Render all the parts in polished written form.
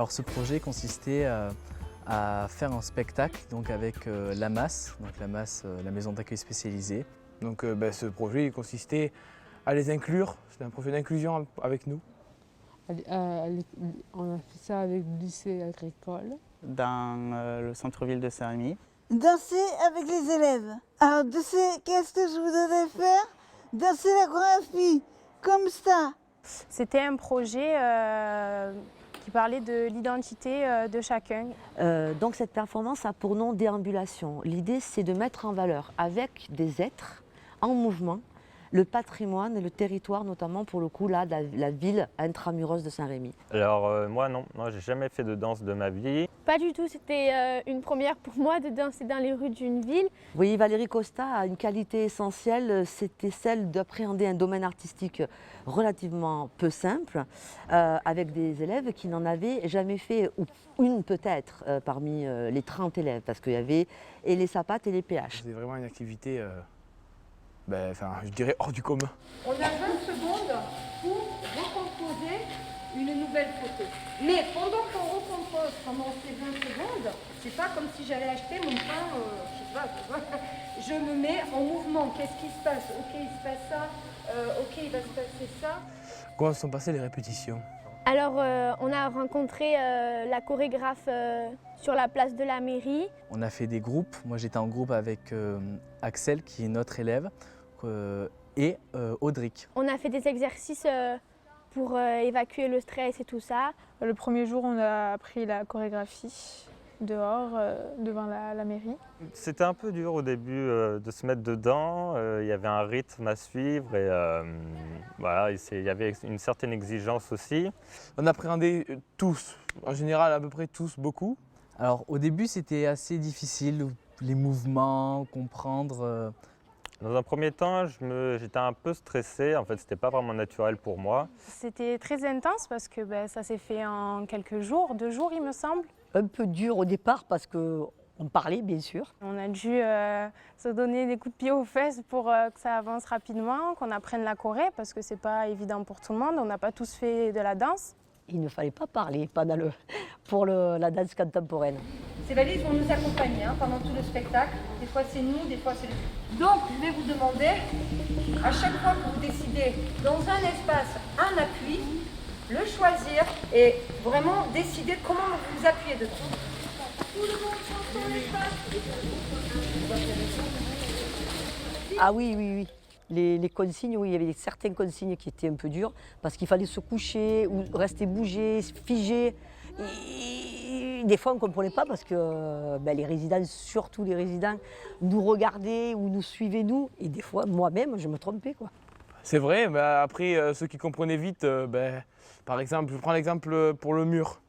Alors ce projet consistait à faire un spectacle donc avec la MAS, la maison d'accueil spécialisée. Donc ce projet il consistait à les inclure, c'était un projet d'inclusion avec nous. On a fait ça avec le lycée agricole. Dans le centre-ville de Saint-Rémy. Danser avec les élèves. Alors qu'est-ce que je voudrais faire? Danser la chorégraphie, comme ça. C'était un projet qui parlait de l'identité de chacun. Donc cette performance a pour nom déambulation. L'idée c'est de mettre en valeur avec des êtres en mouvement le patrimoine et le territoire, notamment pour le coup là, la ville intramuros de Saint-Rémy. Alors moi non, j'ai jamais fait de danse de ma vie. Pas du tout, c'était une première pour moi de danser dans les rues d'une ville. Vous voyez, Valérie Costa a une qualité essentielle, c'était celle d'appréhender un domaine artistique relativement peu simple, avec des élèves qui n'en avaient jamais fait, ou une peut-être parmi les 30 élèves, parce qu'il y avait et les sapates et les PH. C'est vraiment une activité, je dirais hors du commun. On a 20 secondes pour recomposer une nouvelle photo. Mais pendant qu'on recompose pendant ces 20 secondes, c'est pas comme si j'allais acheter mon pain, je sais pas, je me mets en mouvement. Qu'est-ce qui se passe? Ok, il se passe ça, ok, il va se passer ça. Comment se sont passées les répétitions? Alors on a rencontré la chorégraphe sur la place de la mairie. On a fait des groupes, moi j'étais en groupe avec Axel qui est notre élève et Audric. On a fait des exercices pour évacuer le stress et tout ça. Le premier jour, on a appris la chorégraphie dehors, devant la mairie. C'était un peu dur au début de se mettre dedans, il y avait un rythme à suivre et voilà, il y avait une certaine exigence aussi. On appréhendait tous, en général à peu près tous, beaucoup. Alors au début c'était assez difficile, les mouvements, comprendre. Dans un premier temps, j'étais un peu stressé, en fait c'était pas vraiment naturel pour moi. C'était très intense parce que ça s'est fait en quelques jours, 2 jours il me semble. Un peu dur au départ parce qu'on parlait bien sûr. On a dû se donner des coups de pied aux fesses pour que ça avance rapidement, qu'on apprenne la choré parce que c'est pas évident pour tout le monde, on n'a pas tous fait de la danse. Il ne fallait pas parler pour la danse contemporaine. Ces valises vont nous accompagner pendant tout le spectacle. Des fois c'est nous, des fois c'est le... Donc je vais vous demander, à chaque fois que vous décidez dans un espace un appui, le choisir et vraiment décider comment vous vous appuyez dedans. Tout le monde prend son espace. Ah oui. Les consignes, oui, il y avait certaines consignes qui étaient un peu dures parce qu'il fallait se coucher ou rester bougé, figé. Et des fois, on ne comprenait pas parce que les résidents, surtout les résidents, nous regardaient ou nous suivaient nous. Et des fois, moi-même, je me trompais, quoi. C'est vrai, après ceux qui comprenaient vite, par exemple, je prends l'exemple pour le mur.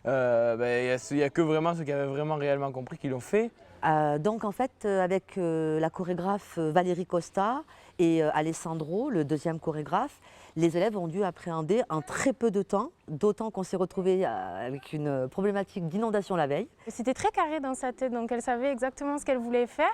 Il n'y a que vraiment ceux qui avaient vraiment réellement compris qui l'ont fait. Donc en fait, avec la chorégraphe Valérie Costa et Alessandro, le deuxième chorégraphe, les élèves ont dû appréhender en très peu de temps, d'autant qu'on s'est retrouvé avec une problématique d'inondation la veille. C'était très carré dans sa tête, donc elle savait exactement ce qu'elle voulait faire.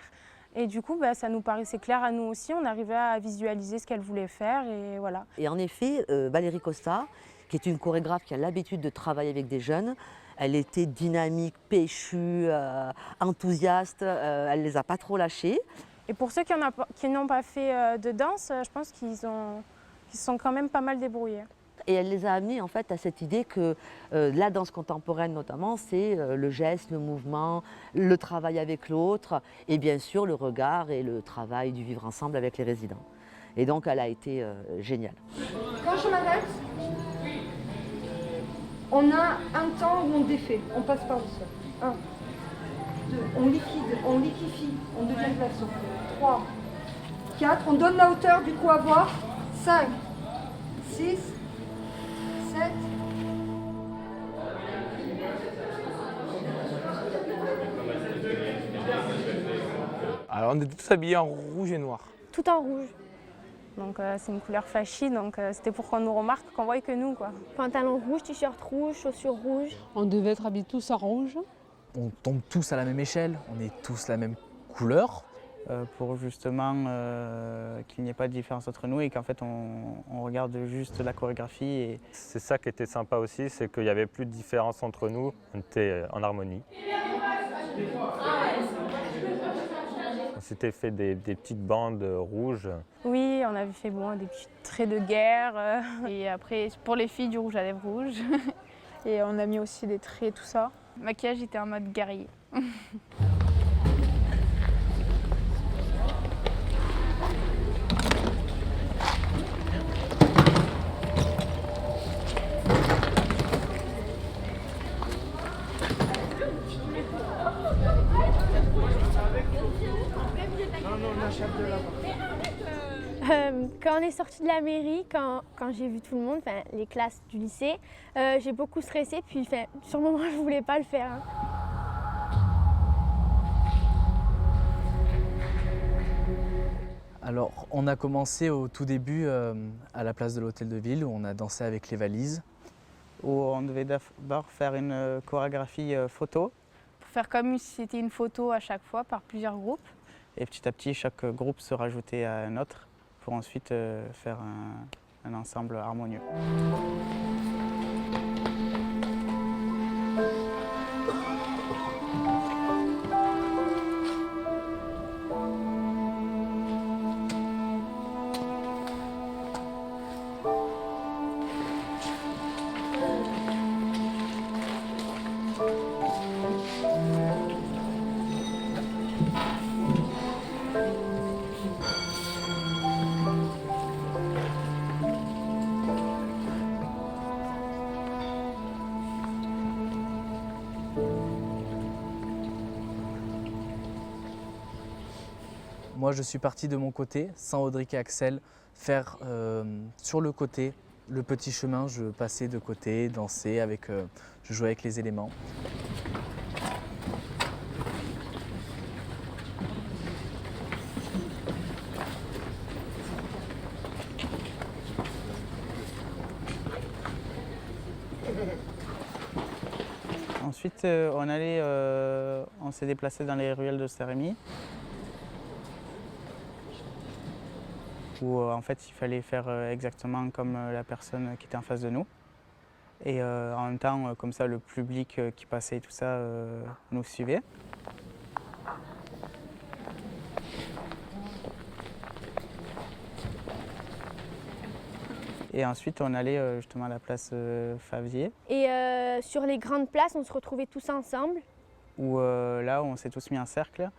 Et du coup, ça nous paraissait clair à nous aussi, on arrivait à visualiser ce qu'elle voulait faire et voilà. Et en effet, Valérie Costa, qui est une chorégraphe qui a l'habitude de travailler avec des jeunes, elle était dynamique, péchue, enthousiaste, elle ne les a pas trop lâchés. Et pour ceux qui n'ont pas fait de danse, je pense qu'ils se sont quand même pas mal débrouillés. Et elle les a amenés en fait à cette idée que la danse contemporaine notamment, c'est le geste, le mouvement, le travail avec l'autre et bien sûr le regard et le travail du vivre ensemble avec les résidents. Et donc elle a été géniale. Quand je m'arrête, on a un temps où on défait, on passe par le sol. 1, 2, on liquifie, on devient glaçon. 3, 4, on donne la hauteur du coup à voir. 5, 6, 7. Alors on était tous habillés en rouge et noir. Tout en rouge. Donc c'est une couleur flashy, donc c'était pour qu'on nous remarque, qu'on voie que nous, quoi. Pantalon rouge, t-shirt rouge, chaussures rouges. On devait être habillés tous en rouge. On tombe tous à la même échelle, on est tous la même couleur. pour justement qu'il n'y ait pas de différence entre nous et qu'en fait on regarde juste la chorégraphie. Et... C'est ça qui était sympa aussi, c'est qu'il n'y avait plus de différence entre nous, on était en harmonie. On s'était fait des petites bandes rouges. Oui, on avait fait des petits traits de guerre. Et après, pour les filles, du rouge à lèvres rouge. Et on a mis aussi des traits, tout ça. Le maquillage était en mode guerrier. Quand on est sorti de la mairie, quand j'ai vu tout le monde, les classes du lycée, j'ai beaucoup stressé, puis sur le moment je ne voulais pas le faire. Hein. Alors, on a commencé au tout début à la place de l'Hôtel de Ville où on a dansé avec les valises. Où on devait d'abord faire une chorégraphie photo. Pour faire comme si c'était une photo à chaque fois par plusieurs groupes. Et petit à petit, chaque groupe se rajoutait à un autre pour ensuite faire un ensemble harmonieux. Moi, je suis parti de mon côté, sans Audric et Axel, faire sur le côté le petit chemin. Je passais de côté, dansais, je jouais avec les éléments. Ensuite, on s'est déplacé dans les ruelles de Saint-Rémy, où en fait il fallait faire exactement comme la personne qui était en face de nous. Et en même temps, comme ça, le public qui passait et tout ça nous suivait. Et ensuite, on allait justement à la place Favier. Et sur les grandes places, on se retrouvait tous ensemble. Où là, on s'est tous mis en cercle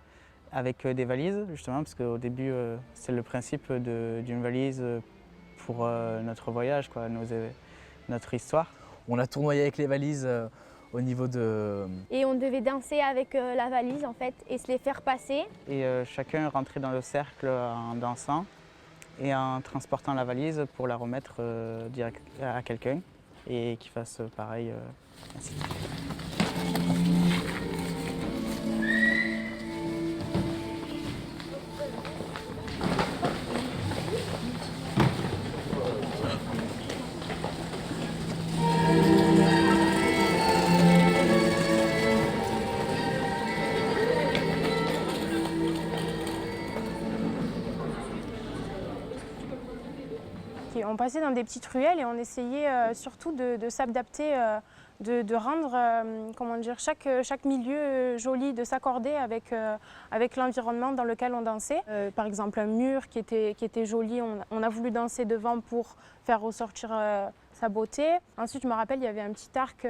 avec des valises, justement, parce qu'au début, c'est le principe d'une valise pour notre voyage, quoi, notre histoire. On a tournoyé avec les valises au niveau de... Et on devait danser avec la valise, en fait, et se les faire passer. Et chacun rentrait dans le cercle en dansant et en transportant la valise pour la remettre direct à quelqu'un et qu'il fasse pareil. Ainsi. On passait dans des petites ruelles et on essayait surtout de s'adapter, de rendre comment dire, chaque milieu joli, de s'accorder avec l'environnement dans lequel on dansait. Par exemple, un mur qui était joli, on a voulu danser devant pour faire ressortir sa beauté. Ensuite, je me rappelle, il y avait un petit arc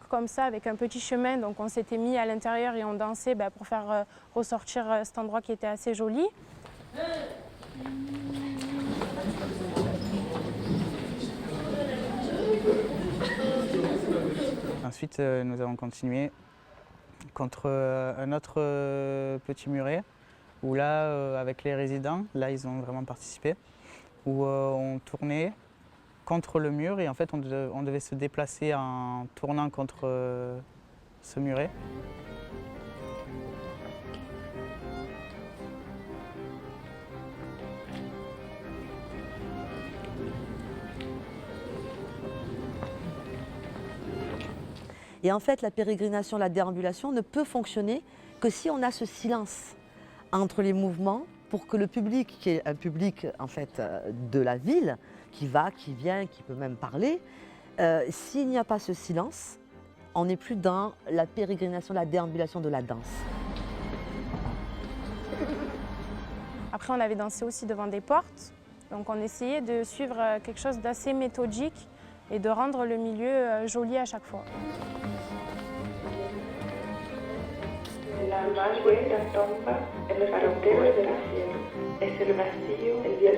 comme ça avec un petit chemin, donc on s'était mis à l'intérieur et on dansait pour faire ressortir cet endroit qui était assez joli. Ensuite, nous avons continué contre un autre petit muret, où là, avec les résidents, là ils ont vraiment participé, où on tournait contre le mur et en fait on devait se déplacer en tournant contre ce muret. Et en fait, la pérégrination, la déambulation ne peut fonctionner que si on a ce silence entre les mouvements pour que le public, qui est un public en fait de la ville, qui va, qui vient, qui peut même parler, s'il n'y a pas ce silence, on n'est plus dans la pérégrination, la déambulation de la danse. Après, on avait dansé aussi devant des portes. Donc on essayait de suivre quelque chose d'assez méthodique et de rendre le milieu joli à chaque fois.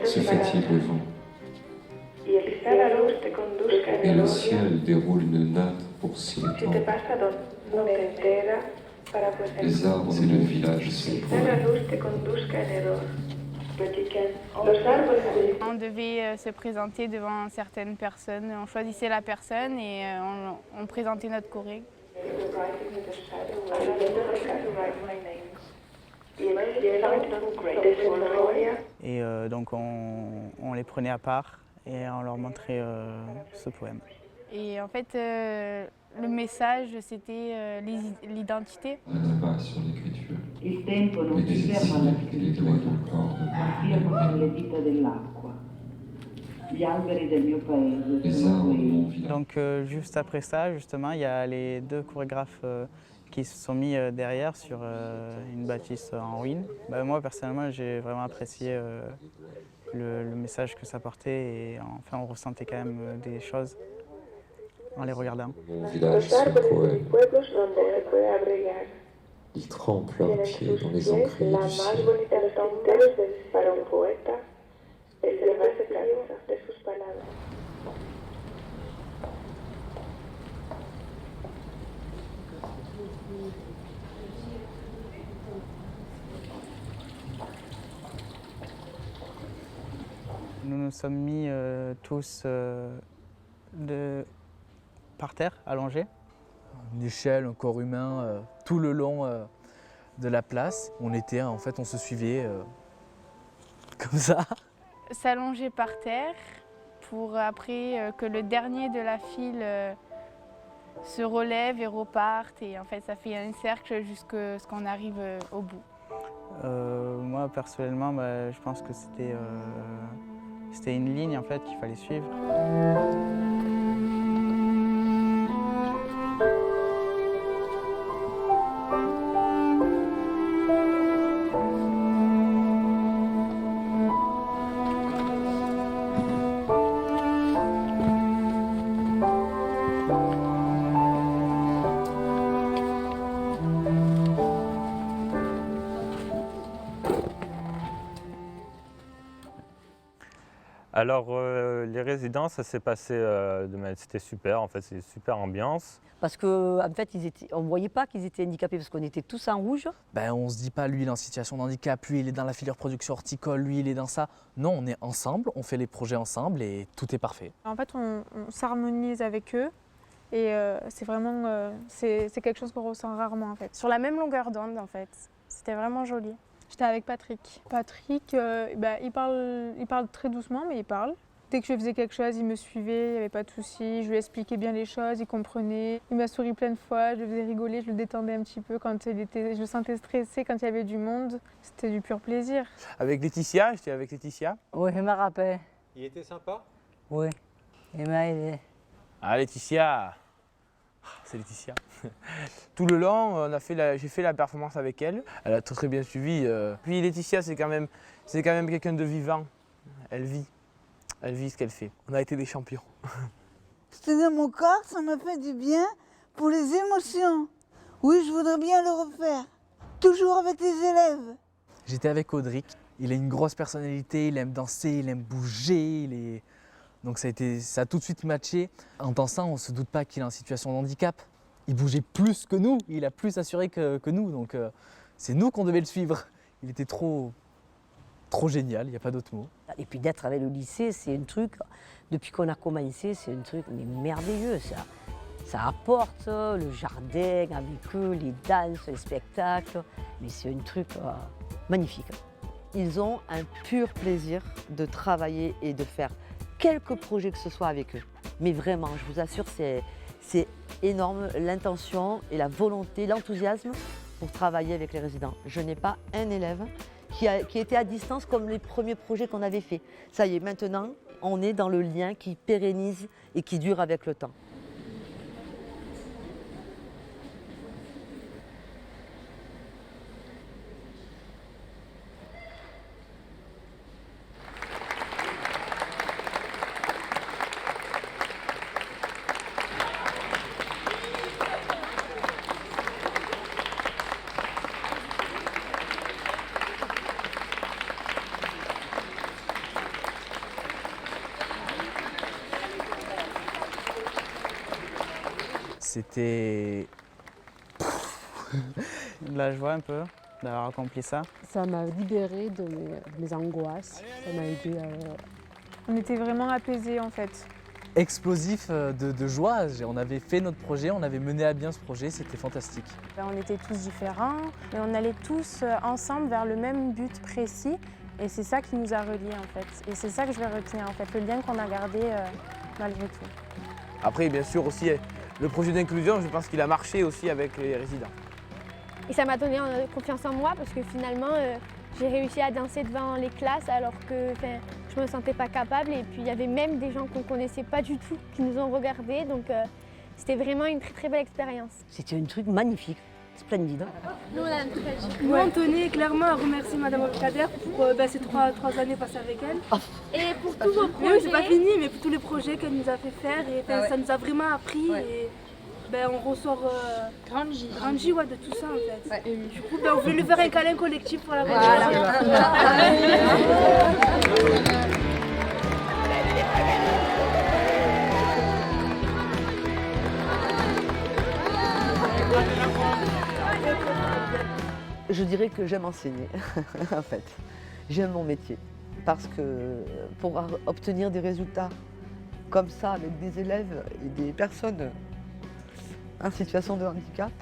Se fatigue le vent. Et le ciel déroule une natte pour s'y étendre. Les arbres et le village s'éloignent. On devait se présenter devant certaines personnes. On choisissait la personne et on présentait notre choré. Et donc on les prenait à part et on leur montrait ce poème. Et en fait, le message, c'était l'identité. Un abat sur l'écriture. Mais des signes et les doigts du corps de les arbres de mon village. Donc juste après ça, justement, il y a les deux chorégraphes qui se sont mis derrière sur une bâtisse en ruine. Moi, personnellement, j'ai vraiment apprécié le message que ça portait et enfin, on ressentait quand même des choses en les regardant. Mon village, ce poème. Ils trempent leurs pieds dans les encriers du ciel. Nous nous sommes mis tous par terre, allongés. Une échelle, un corps humain, tout le long de la place. On était, en fait, on se suivait comme ça. S'allonger par terre pour après que le dernier de la file se relève et reparte. Et en fait, ça fait un cercle jusqu'à ce qu'on arrive au bout. Moi, personnellement, je pense que c'était une ligne en fait, qu'il fallait suivre. Alors, les résidences, ça s'est passé, c'était super, en fait, c'est une super ambiance. Parce qu'en fait, on ne voyait pas qu'ils étaient handicapés parce qu'on était tous en rouge. On ne se dit pas, lui, il est en situation de handicap, lui, il est dans la filière production horticole, lui, il est dans ça. Non, on est ensemble, on fait les projets ensemble et tout est parfait. En fait, on s'harmonise avec eux et c'est vraiment c'est quelque chose qu'on ressent rarement, en fait. Sur la même longueur d'onde, en fait. C'était vraiment joli. J'étais avec Patrick. Patrick, il parle très doucement, mais il parle. Dès que je faisais quelque chose, il me suivait, il n'y avait pas de souci. Je lui expliquais bien les choses, il comprenait. Il m'a souri plein de fois, je le faisais rigoler, je le détendais un petit peu quand je le sentais stressé, quand il y avait du monde. C'était du pur plaisir. Avec Laetitia, j'étais avec Laetitia. Oui, je me rappelle. Il était sympa? Oui, il m'a aidé. Ah, Laetitia, c'est Laetitia. Tout le long, j'ai fait la performance avec elle. Elle a très bien suivi. Puis Laetitia, c'est quand même quelqu'un de vivant. Elle vit ce qu'elle fait. On a été des champions. C'était dans mon corps, ça m'a fait du bien pour les émotions. Oui, je voudrais bien le refaire. Toujours avec les élèves. J'étais avec Audric. Il a une grosse personnalité, il aime danser, il aime bouger. Donc ça a tout de suite matché. En dansant, on ne se doute pas qu'il est en situation de handicap. Il bougeait plus que nous, il a plus assuré que nous. Donc c'est nous qu'on devait le suivre. Il était trop génial, il n'y a pas d'autre mot. Et puis d'être avec le lycée, c'est un truc, depuis qu'on a commencé, c'est un truc mais merveilleux. Ça apporte le jardin avec eux, les danses, les spectacles. Mais c'est un truc magnifique. Ils ont un pur plaisir de travailler et de faire quelques projets que ce soit avec eux. Mais vraiment, je vous assure, c'est énorme, l'intention et la volonté, l'enthousiasme pour travailler avec les résidents. Je n'ai pas un élève qui était à distance comme les premiers projets qu'on avait faits. Ça y est, maintenant, on est dans le lien qui pérennise et qui dure avec le temps. C'était de la joie un peu d'avoir accompli ça. Ça m'a libérée de mes angoisses. Ça m'a aidé à... On était vraiment apaisés en fait. explosif de joie. On avait fait notre projet, on avait mené à bien ce projet, c'était fantastique. On était tous différents, mais on allait tous ensemble vers le même but précis. Et c'est ça qui nous a reliés en fait. Et c'est ça que je vais retenir en fait, le lien qu'on a gardé malgré tout. Après, bien sûr aussi, le projet d'inclusion, je pense qu'il a marché aussi avec les résidents. Et ça m'a donné confiance en moi parce que finalement, j'ai réussi à danser devant les classes alors que je ne me sentais pas capable. Et puis il y avait même des gens qu'on ne connaissait pas du tout qui nous ont regardés. Donc c'était vraiment une très très belle expérience. C'était un truc magnifique, splendide. Nous, on tenait clairement à remercier Madame Abdelkader pour ces trois années passées avec elle. Et pour tous vos projets. Oui, c'est pas fini, mais pour tous les projets qu'elle nous a fait faire. Et ça nous a vraiment appris. Et, on ressort grandi de tout ça en fait. Et du coup, on voulait lui faire un câlin collectif pour la Je dirais que j'aime enseigner, en fait. J'aime mon métier. Parce que pour obtenir des résultats comme ça avec des élèves et des personnes en situation de handicap,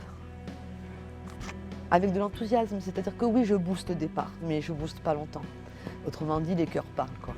avec de l'enthousiasme, c'est-à-dire que oui, je booste au départ, mais je booste pas longtemps. Autrement dit, les cœurs parlent, quoi.